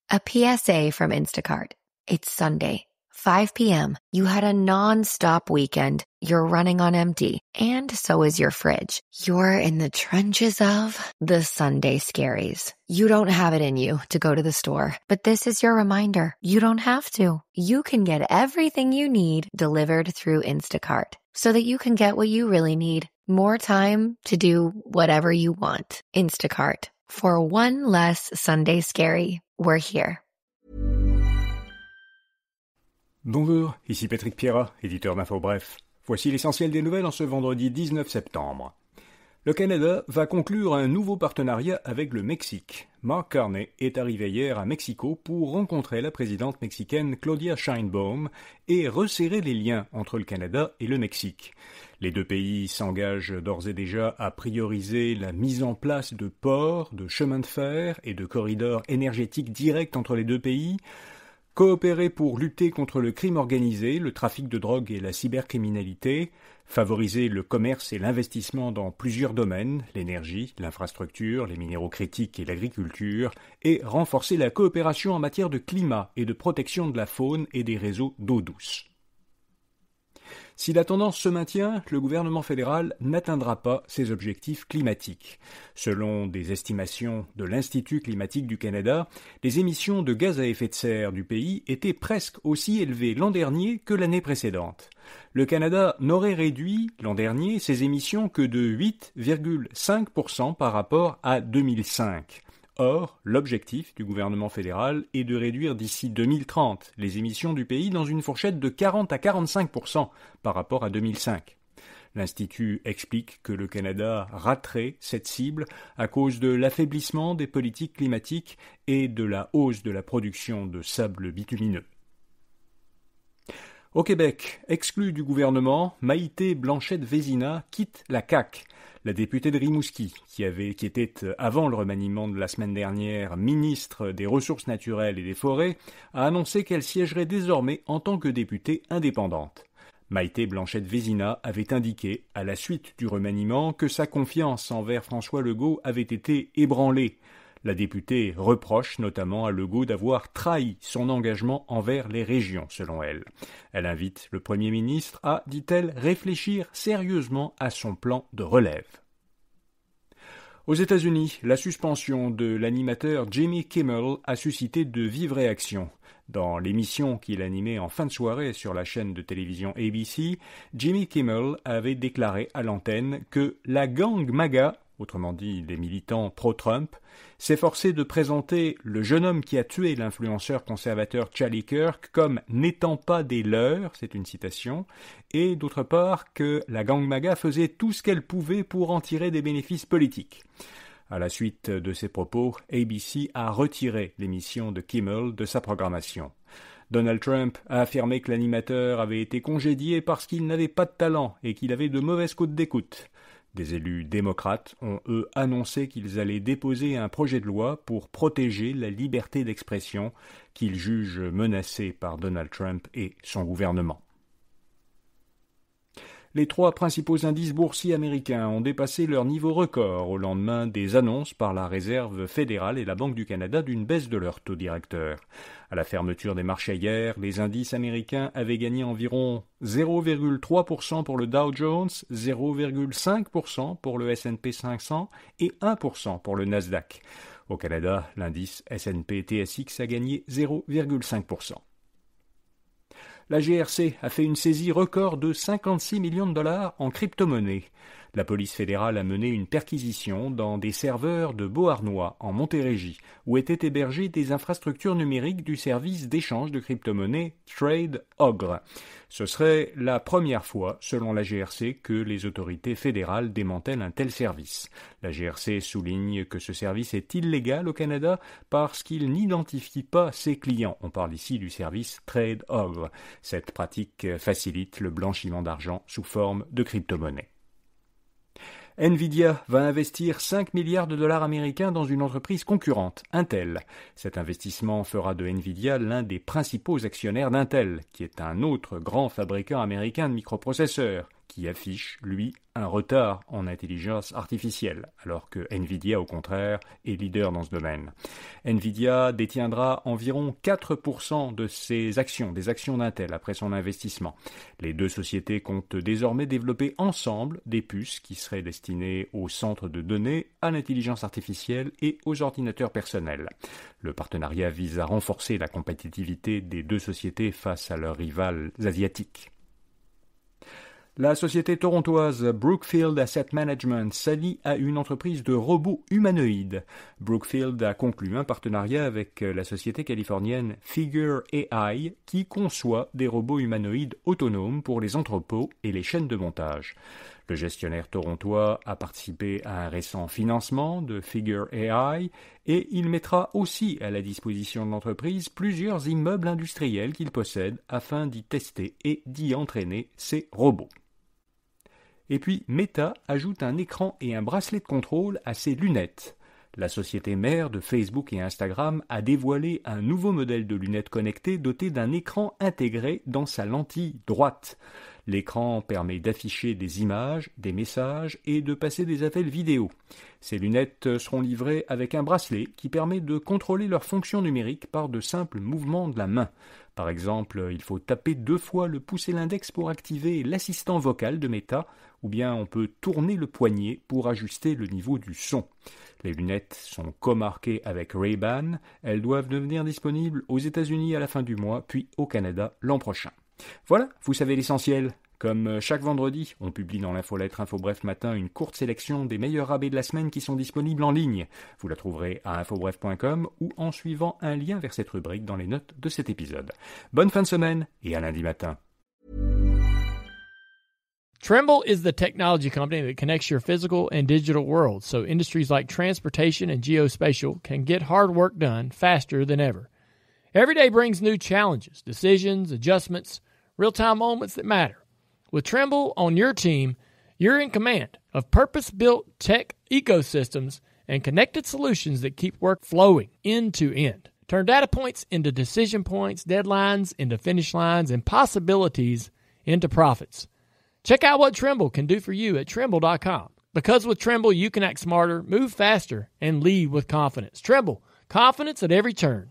A PSA from Instacart. It's Sunday, 5 p.m. You had a non-stop weekend. You're running on empty. And so is your fridge. You're in the trenches of the Sunday scaries. You don't have it in you to go to the store, but this is your reminder. You don't have to. You can get everything you need delivered through Instacart so that you can get what you really need. More time to do whatever you want. Instacart. For one less Sunday scary, we're here. Bonjour, ici Patrick Pierrat, éditeur d'Info Bref. Voici l'essentiel des nouvelles en ce vendredi 19 septembre. Le Canada va conclure un nouveau partenariat avec le Mexique. Mark Carney est arrivé hier à Mexico pour rencontrer la présidente mexicaine Claudia Sheinbaum et resserrer les liens entre le Canada et le Mexique. Les deux pays s'engagent d'ores et déjà à prioriser la mise en place de ports, de chemins de fer et de corridors énergétiques directs entre les deux pays, coopérer pour lutter contre le crime organisé, le trafic de drogue et la cybercriminalité, favoriser le commerce et l'investissement dans plusieurs domaines, l'énergie, l'infrastructure, les minéraux critiques et l'agriculture, et renforcer la coopération en matière de climat et de protection de la faune et des réseaux d'eau douce. Si la tendance se maintient, le gouvernement fédéral n'atteindra pas ses objectifs climatiques. Selon des estimations de l'Institut climatique du Canada, les émissions de gaz à effet de serre du pays étaient presque aussi élevées l'an dernier que l'année précédente. Le Canada n'aurait réduit l'an dernier ses émissions que de 8,5% par rapport à 2005. Or, l'objectif du gouvernement fédéral est de réduire d'ici 2030 les émissions du pays dans une fourchette de 40 à 45% par rapport à 2005. L'Institut explique que le Canada raterait cette cible à cause de l'affaiblissement des politiques climatiques et de la hausse de la production de sable bitumineux. Au Québec, exclue du gouvernement, Maïté Blanchette-Vézina quitte la CAQ. La députée de Rimouski, qui était avant le remaniement de la semaine dernière ministre des Ressources naturelles et des Forêts, a annoncé qu'elle siégerait désormais en tant que députée indépendante. Maïté Blanchette-Vézina avait indiqué, à la suite du remaniement, que sa confiance envers François Legault avait été ébranlée. La députée reproche notamment à Legault d'avoir trahi son engagement envers les régions, selon elle. Elle invite le Premier ministre à, dit-elle, réfléchir sérieusement à son plan de relève. Aux États-Unis, la suspension de l'animateur Jimmy Kimmel a suscité de vives réactions. Dans l'émission qu'il animait en fin de soirée sur la chaîne de télévision ABC, Jimmy Kimmel avait déclaré à l'antenne que la gang MAGA, autrement dit les militants pro-Trump, s'efforçait de présenter le jeune homme qui a tué l'influenceur conservateur Charlie Kirk comme n'étant pas des leurs, c'est une citation, et d'autre part que la gang MAGA faisait tout ce qu'elle pouvait pour en tirer des bénéfices politiques. À la suite de ces propos, ABC a retiré l'émission de Kimmel de sa programmation. Donald Trump a affirmé que l'animateur avait été congédié parce qu'il n'avait pas de talent et qu'il avait de mauvaises côtes d'écoute. Des élus démocrates ont, eux, annoncé qu'ils allaient déposer un projet de loi pour protéger la liberté d'expression qu'ils jugent menacée par Donald Trump et son gouvernement. Les trois principaux indices boursiers américains ont dépassé leur niveau record au lendemain des annonces par la Réserve fédérale et la Banque du Canada d'une baisse de leur taux directeur. À la fermeture des marchés hier, les indices américains avaient gagné environ 0,3% pour le Dow Jones, 0,5% pour le S&P 500 et 1% pour le Nasdaq. Au Canada, l'indice S&P TSX a gagné 0,5%. La GRC a fait une saisie record de 56 millions de dollars en crypto-monnaies. La police fédérale a mené une perquisition dans des serveurs de Beauharnois, en Montérégie, où étaient hébergées des infrastructures numériques du service d'échange de crypto-monnaies Trade Ogre. Ce serait la première fois, selon la GRC, que les autorités fédérales démantèlent un tel service. La GRC souligne que ce service est illégal au Canada parce qu'il n'identifie pas ses clients. On parle ici du service Trade Ogre. Cette pratique facilite le blanchiment d'argent sous forme de crypto-monnaie. Nvidia va investir 5 milliards de dollars américains dans une entreprise concurrente, Intel. Cet investissement fera de Nvidia l'un des principaux actionnaires d'Intel, qui est un autre grand fabricant américain de microprocesseurs, qui affiche, lui, un retard en intelligence artificielle, alors que Nvidia, au contraire, est leader dans ce domaine. Nvidia détiendra environ 4% de ses actions, des actions d'Intel, après son investissement. Les deux sociétés comptent désormais développer ensemble des puces qui seraient destinées aux centres de données, à l'intelligence artificielle et aux ordinateurs personnels. Le partenariat vise à renforcer la compétitivité des deux sociétés face à leurs rivales asiatiques. La société torontoise Brookfield Asset Management s'allie à une entreprise de robots humanoïdes. Brookfield a conclu un partenariat avec la société californienne Figure AI qui conçoit des robots humanoïdes autonomes pour les entrepôts et les chaînes de montage. Le gestionnaire torontois a participé à un récent financement de Figure AI et il mettra aussi à la disposition de l'entreprise plusieurs immeubles industriels qu'il possède afin d'y tester et d'y entraîner ses robots. Et puis, Meta ajoute un écran et un bracelet de contrôle à ses lunettes. La société mère de Facebook et Instagram a dévoilé un nouveau modèle de lunettes connectées doté d'un écran intégré dans sa lentille droite. L'écran permet d'afficher des images, des messages et de passer des appels vidéo. Ces lunettes seront livrées avec un bracelet qui permet de contrôler leur fonction numérique par de simples mouvements de la main. Par exemple, il faut taper 2 fois le pouce et l'index pour activer l'assistant vocal de Meta, ou bien on peut tourner le poignet pour ajuster le niveau du son. Les lunettes sont comarquées avec Ray-Ban. Elles doivent devenir disponibles aux États-Unis à la fin du mois, puis au Canada l'an prochain. Voilà, vous savez l'essentiel. Comme chaque vendredi, on publie dans l'infolettre InfoBref Matin une courte sélection des meilleurs rabais de la semaine qui sont disponibles en ligne. Vous la trouverez à infobref.com ou en suivant un lien vers cette rubrique dans les notes de cet épisode. Bonne fin de semaine et à lundi matin. Trimble is the technology company that connects your physical and digital worlds so industries like transportation and geospatial can get hard work done faster than ever. Every day brings new challenges, decisions, adjustments, real-time moments that matter. With Trimble on your team, you're in command of purpose-built tech ecosystems and connected solutions that keep work flowing end to end. Turn data points into decision points, deadlines into finish lines, and possibilities into profits. Check out what Trimble can do for you at Trimble.com. Because with Trimble, you can act smarter, move faster, and lead with confidence. Trimble, confidence at every turn.